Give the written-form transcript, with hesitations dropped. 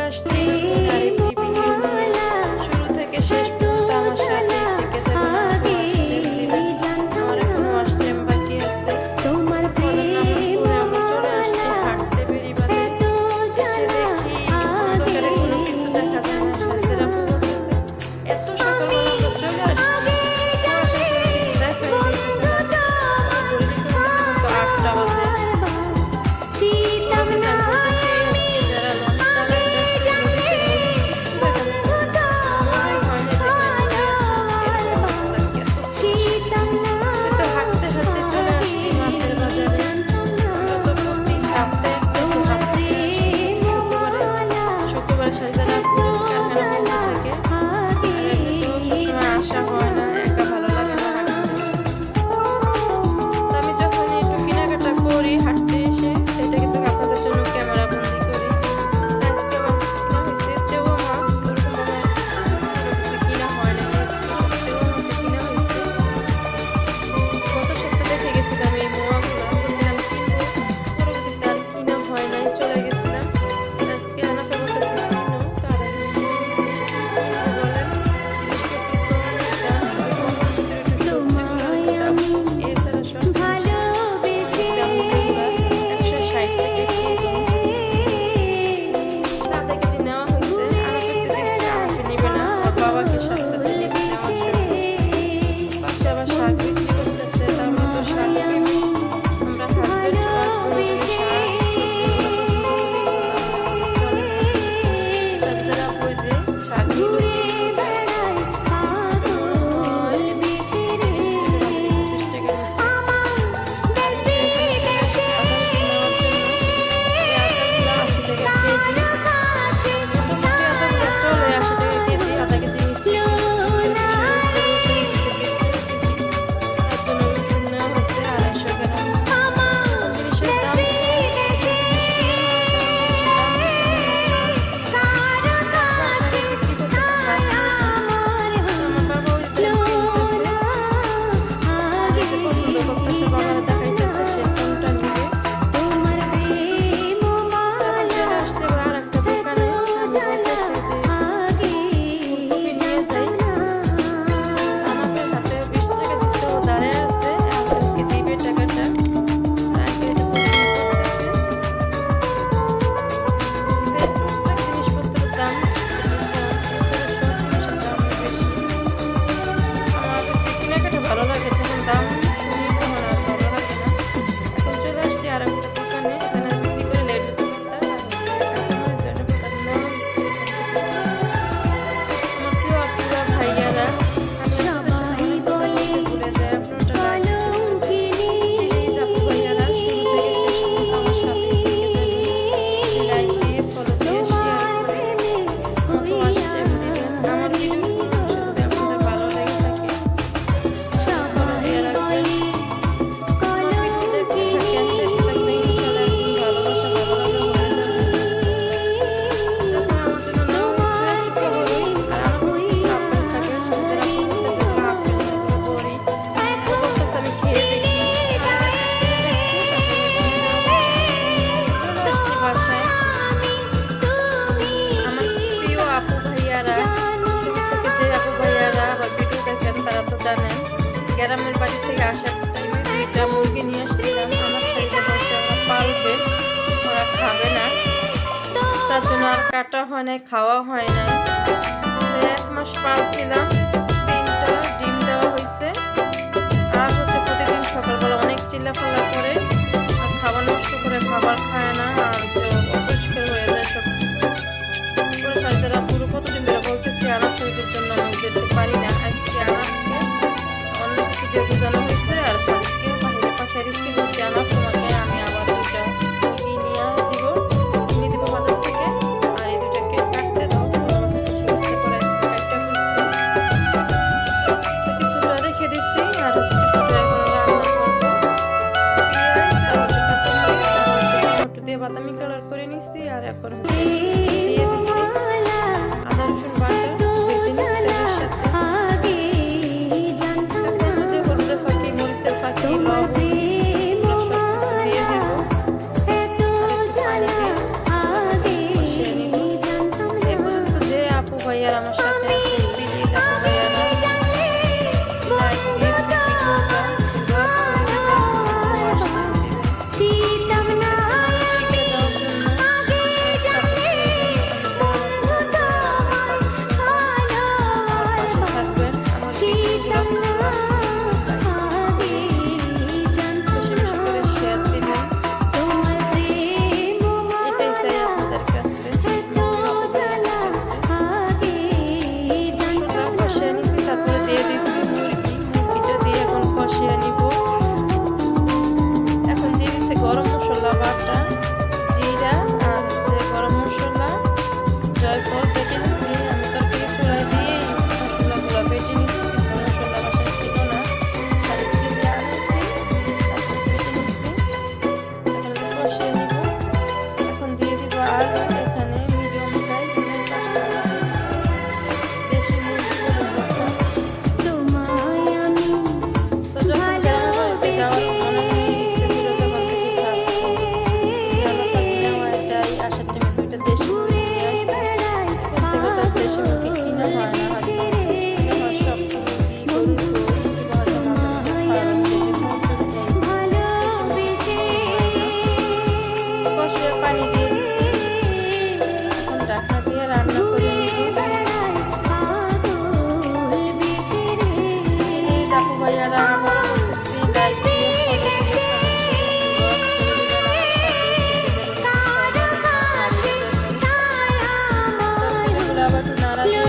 আসছি আরেকটি ভিডিও নিয়ে। শুরু থেকে শেষ পর্যন্ত আমার সাথে থেকে থাকুন। আমার এখনো ওয়াশ টাইম বাকি আছে। ফজর নামাজ পড়ে আমি চলে আসছি হাঁটতে বেড়িবাঁধে। এসে দেখি অন্ধকারে কোনো কিছু দেখা যায় না। সাজেরা আপু বলতেছে, এত সকালবেলা আমরা চলে আসছি, কুয়াশায় কোনো কিছু দেখাই যাইতেছে না। আমি ঘড়িতে দেখতেছি এখন তো 8টা বাজে। হাঁটতে এসে সেটা কিন্তু আপনাদের জন্য ক্যামেরা বন্দি করি। আজকে আমার কিনা হয়েছে চেওয়া মাছ, ওরকম ভাবে কিছু কিনা হয় না। চেওয়া মাছ কিনা হয়েছে। গত সপ্তাহে দেখে গেছিলাম এই মোয়াগুলা, বলছিলাম কিনবো, পরবর্তীতে আর কিনা হয় নাই, চলে গেছিলাম। আজকে আনাফে বলতেছে কিনো, তার আগে বলেন জিনিসপত্র তো অনেক দাম, এছাড়া সব গ্রামের বাড়ি থেকে আসার টাইমে 2টা মুরগি নিয়ে আসছিলাম। আমার সাইডে বসে ওরা পালবে, ওরা খাবে না, তার জন্য আর কাটা হয় নাই, খাওয়া হয় নাই। 1 মাস পালছিলাম, 3টা ডিম দেওয়া হয়েছে। আর হচ্ছে প্রতিদিন সকালবেলা অনেক চিল্লাফাল্লা করে, আর খাবার নষ্ট করে, খাবার খায় না, আর অপরিষ্কার হয়ে যায় সব। সাইডেরা পুরো কতদিন ধরে বলতেছি আনার শরীরের জন্য আমি যেতে পারি না। আজকে আনারকে অনেক কিছু বোঝানো হয়েছে, আর সাদিককে বাহিরে পাশে রিস্কি বলছি আনার তোমাকে আমি আবার 2টা কিনে দিব বাজার থেকে, আর এই 2টাকে কাটতে দাও। ঠিক আছে করে কাটটা করছি, কিছুটা রেখে দিচ্ছি, আর কিছুটা এখন রান্না করবো। পেঁয়াজ আর কাঁচামরিচ আর টমেটো দিয়ে বাদামি কালার আবার একটু নাড়া দিয়ে